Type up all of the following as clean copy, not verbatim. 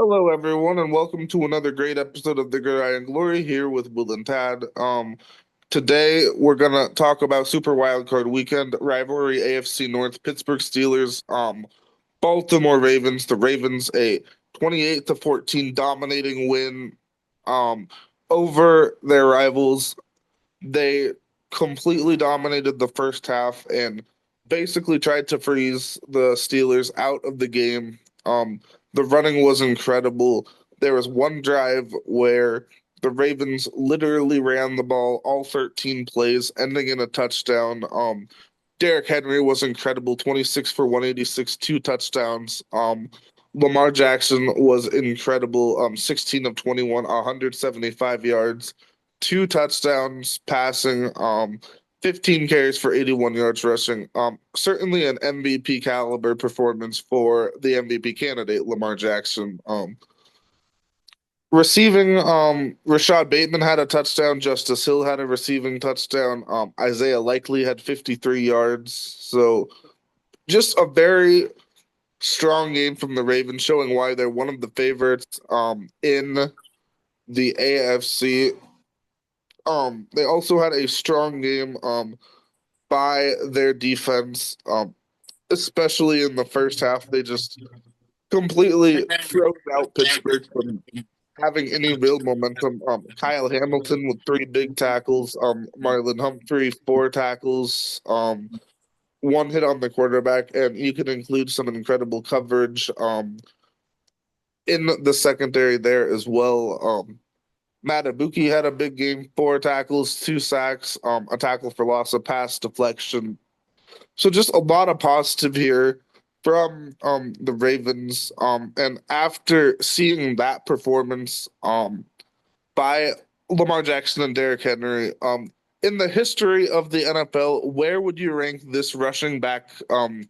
Hello, everyone, and welcome to another great episode of The Gridiron Glory here with Will and Tad. Today we're gonna talk about Super Wildcard Weekend rivalry, AFC North, Pittsburgh Steelers, Baltimore Ravens. The Ravens a 28-14 dominating win, um, over their rivals. They completely dominated the first half and basically tried to freeze the Steelers out of the game. The running was incredible. There was one drive where the Ravens literally ran the ball all 13 plays, ending in a touchdown. Derrick Henry was incredible, 26 for 186, two touchdowns. Lamar Jackson was incredible, 16 of 21, 175 yards, two touchdowns passing, 15 carries for 81 yards rushing. Certainly an MVP caliber performance for the MVP candidate, Lamar Jackson. Receiving, Rashad Bateman had a touchdown. Justice Hill had a receiving touchdown. Isaiah Likely had 53 yards. So just a very strong game from the Ravens, showing why they're one of the favorites in the AFC. They also had a strong game by their defense, especially in the first half. They just completely froze out Pittsburgh from having any real momentum. Kyle Hamilton with three big tackles, Marlon Humphrey, four tackles, one hit on the quarterback, and you can include some incredible coverage in the secondary there as well. Matt Ibuki had a big game, four tackles, two sacks, a tackle for loss, of pass deflection. So just a lot of positive here from the Ravens. And after seeing that performance by Lamar Jackson and Derrick Henry, in the history of the NFL, where would you rank this rushing back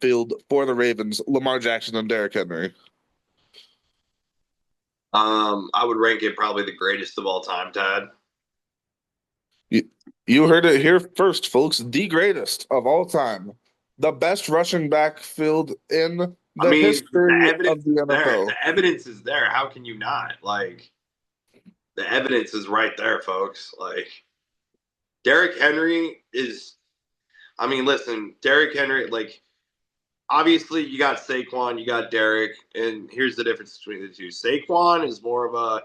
field for the Ravens, Lamar Jackson and Derrick Henry? I would rank it probably the greatest of all time, Tad. You, you heard it here first, folks. The greatest of all time. The best rushing back field in I the mean, the history evidence of the is there. NFL. The evidence is there. How can you not? Like, the evidence is right there, folks. Like, Derrick Henry is, I mean, listen, Derrick Henry, like, obviously you got Saquon, you got Derrick, and here's the difference between the two. Saquon is more of a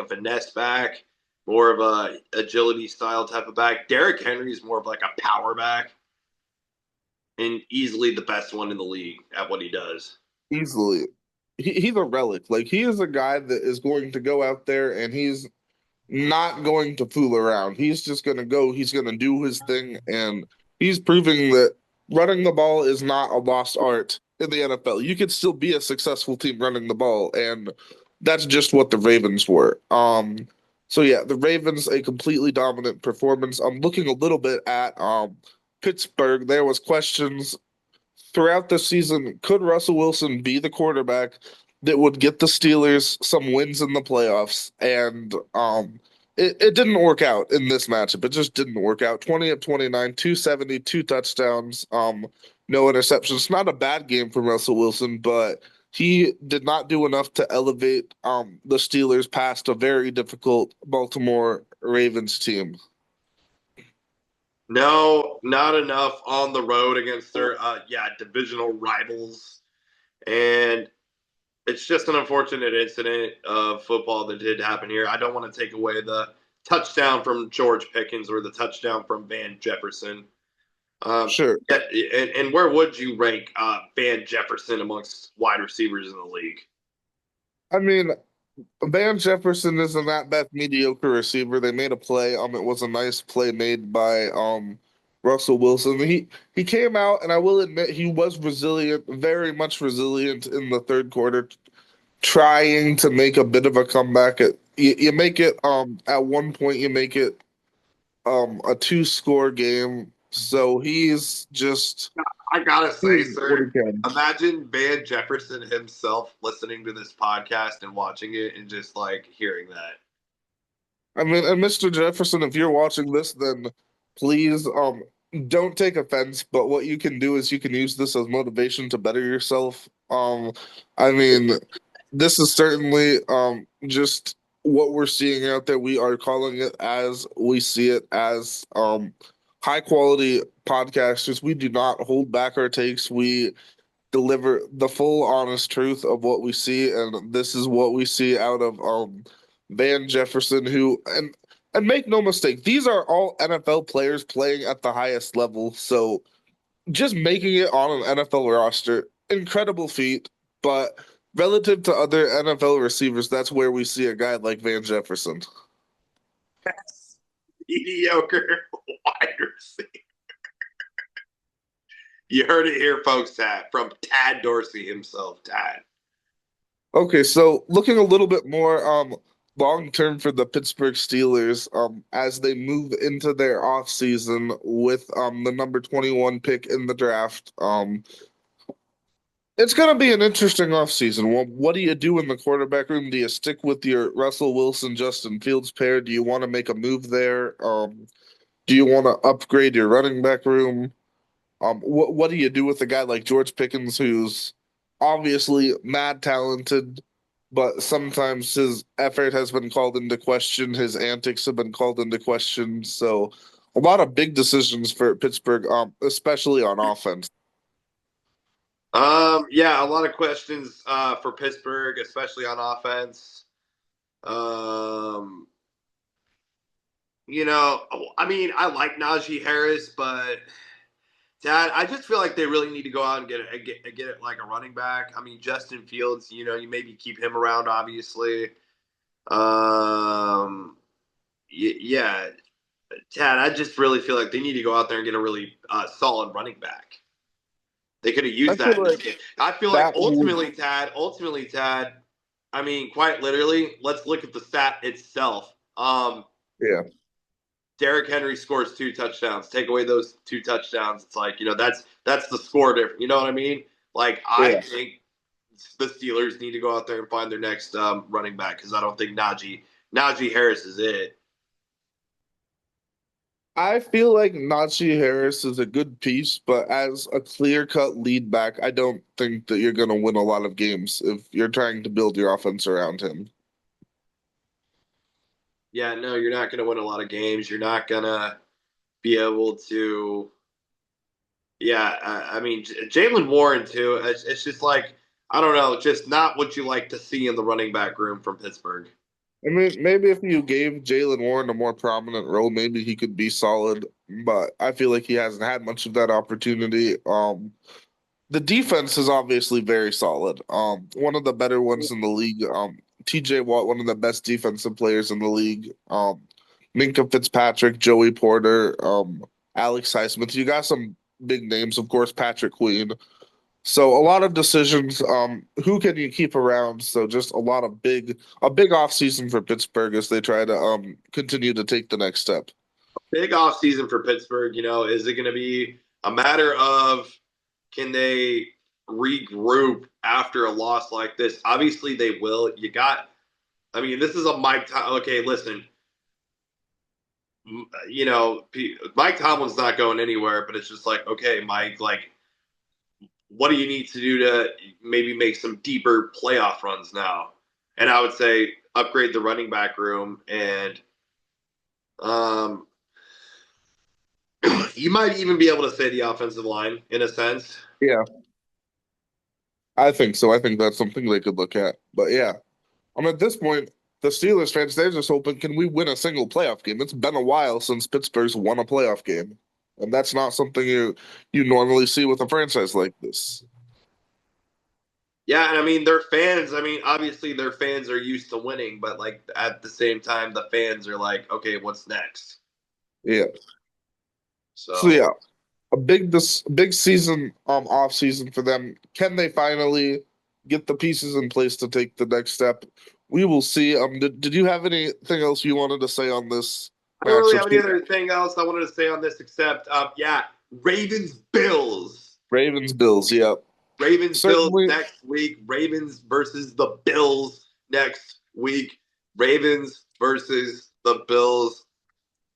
finesse back, more of a agility style type of back. Derrick Henry is more of like a power back and easily the best one in the league at what he does. Easily. He's a relic. Like, he is a guy that is going to go out there and he's not going to fool around. He's just going to go, he's going to do his thing. And he's proving that running the ball is not a lost art in the NFL. You could still be a successful team running the ball. And that's just what the Ravens were. So yeah, the Ravens, a completely dominant performance. I'm looking a little bit at Pittsburgh. There was questions throughout the season, could Russell Wilson be the quarterback that would get the Steelers some wins in the playoffs? And it didn't work out in this matchup. It just didn't work out. 20 of 29, 270, two touchdowns, no interceptions. Not a bad game from Russell Wilson, but he did not do enough to elevate the Steelers past a very difficult Baltimore Ravens team. No, not enough on the road against their divisional rivals. And it's just an unfortunate incident of football that did happen here. I don't want to take away the touchdown from George Pickens or the touchdown from Van Jefferson. Sure. And where would you rank Van Jefferson amongst wide receivers in the league? I mean, Van Jefferson isn't that bad mediocre receiver. They made a play. It was a nice play made by Russell Wilson. He came out, and I will admit he was resilient, very much resilient in the third quarter, trying to make a bit of a comeback. You make it at one point you make it a two-score game. So he's just I gotta say, doing what he sir, can. imagine Van Jefferson himself listening to this podcast and watching it and just like hearing that. I mean, and Mr. Jefferson, if you're watching this, then please don't take offense, but what you can do is you can use this as motivation to better yourself. I mean, this is certainly just what we're seeing out there. We are calling it as we see it as high quality podcasters. We do not hold back our takes. We deliver the full honest truth of what we see, and this is what we see out of Van Jefferson, who and make no mistake, these are all NFL players playing at the highest level. So just making it on an NFL roster, incredible feat. But relative to other NFL receivers, that's where we see a guy like Van Jefferson. Mediocre wide receiver. You heard it here, folks. Tad from Tad Dorsey himself. Tad. Okay, so looking a little bit more long term for the Pittsburgh Steelers, as they move into their off season with the number 21 pick in the draft. It's going to be an interesting offseason. Well, what do you do in the quarterback room? Do you stick with your Russell Wilson, Justin Fields pair? Do you want to make a move there? Do you want to upgrade your running back room? What do you do with a guy like George Pickens, who's obviously mad talented, but sometimes his effort has been called into question, his antics have been called into question. So a lot of big decisions for Pittsburgh, especially on offense. Yeah, a lot of questions for Pittsburgh, especially on offense. Um, I mean, I like Najee Harris, but Dad, I just feel like they really need to go out and get it like a running back. I mean, Justin Fields, you maybe keep him around, obviously. Um, yeah, Tad, I just really feel like they need to go out there and get a really solid running back. They could have I used feel that in this like game. I feel like that would, ultimately, Tad, I mean, quite literally, let's look at the stat itself. yeah. Derrick Henry scores 2 touchdowns. Take away those 2 touchdowns, it's like that's the score difference. You know what I mean? Like I Yeah. think the Steelers need to go out there and find their next running back because I don't think Najee Harris is it. I feel like Najee Harris is a good piece, but as a clear-cut lead back, I don't think that you're going to win a lot of games if you're trying to build your offense around him. Yeah, no, you're not going to win a lot of games. You're not going to be able to. Yeah, I mean Jalen Warren too. It's just like I don't know, just not what you like to see in the running back room from Pittsburgh. I mean, maybe if you gave Jalen Warren a more prominent role, maybe he could be solid, but I feel like he hasn't had much of that opportunity. The defense is obviously very solid. One of the better ones in the league. TJ Watt, one of the best defensive players in the league. Minka Fitzpatrick, Joey Porter, Alex Highsmith. You got some big names, of course, Patrick Queen. So a lot of decisions. Who can you keep around? So just a big off season for Pittsburgh as they try to continue to take the next step. Big off season for Pittsburgh. Is it going to be a matter of can they regroup after a loss like this? Obviously, they will. I mean, this is a Mike. Okay, listen. Mike Tomlin's not going anywhere, but it's just like, okay, Mike, like, what do you need to do to maybe make some deeper playoff runs now? And I would say upgrade the running back room, and um, you might even be able to say the offensive line in a sense. Yeah, I think so. I think that's something they could look at. But yeah, at this point, the Steelers fans, they're just hoping, can we win a single playoff game? It's been a while since Pittsburgh's won a playoff game. And that's not something you normally see with a franchise like this. Yeah, and I mean their fans. I mean, obviously their fans are used to winning, but like at the same time, the fans are like, okay, what's next? Yeah. So So yeah, big season off season for them. Can they finally get the pieces in place to take the next step? We will see. Did you have anything else you wanted to say on this I don't really matchup? have any other thing else I wanted to say on this except, yeah, Ravens Bills. Ravens Bills, yeah. Ravens Bills Certainly next week. Ravens versus the Bills next week. Ravens versus the Bills.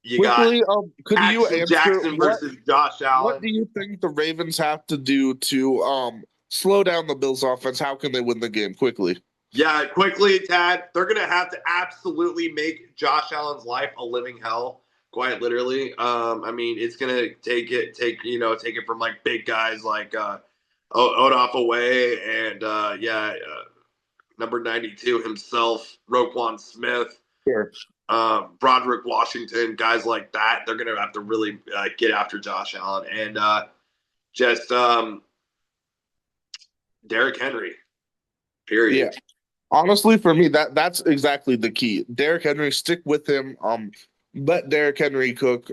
You got quickly, could you Action answer Jackson versus Josh what Allen. do you think the Ravens have to do to slow down the Bills offense? How can they win the game quickly? Yeah, quickly, Tad. They're gonna have to absolutely make Josh Allen's life a living hell, quite literally. I mean, it's gonna take it from like big guys like Odoff away, and number 92 himself, Roquan Smith, Sure. Broderick Washington, guys like that. They're gonna have to really get after Josh Allen and just Derrick Henry. Yeah. Period. Honestly, for me, that's exactly the key. Derrick Henry, stick with him. Let Derrick Henry cook.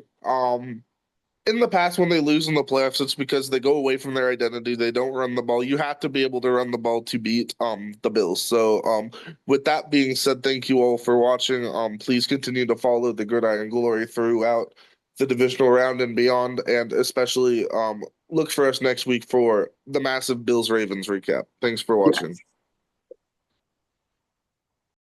In the past, when they lose in the playoffs, it's because they go away from their identity. They don't run the ball. You have to be able to run the ball to beat the Bills. So with that being said, thank you all for watching. Please continue to follow the Gridiron Glory throughout the divisional round and beyond, and especially look for us next week for the massive Bills Ravens recap. Thanks for watching.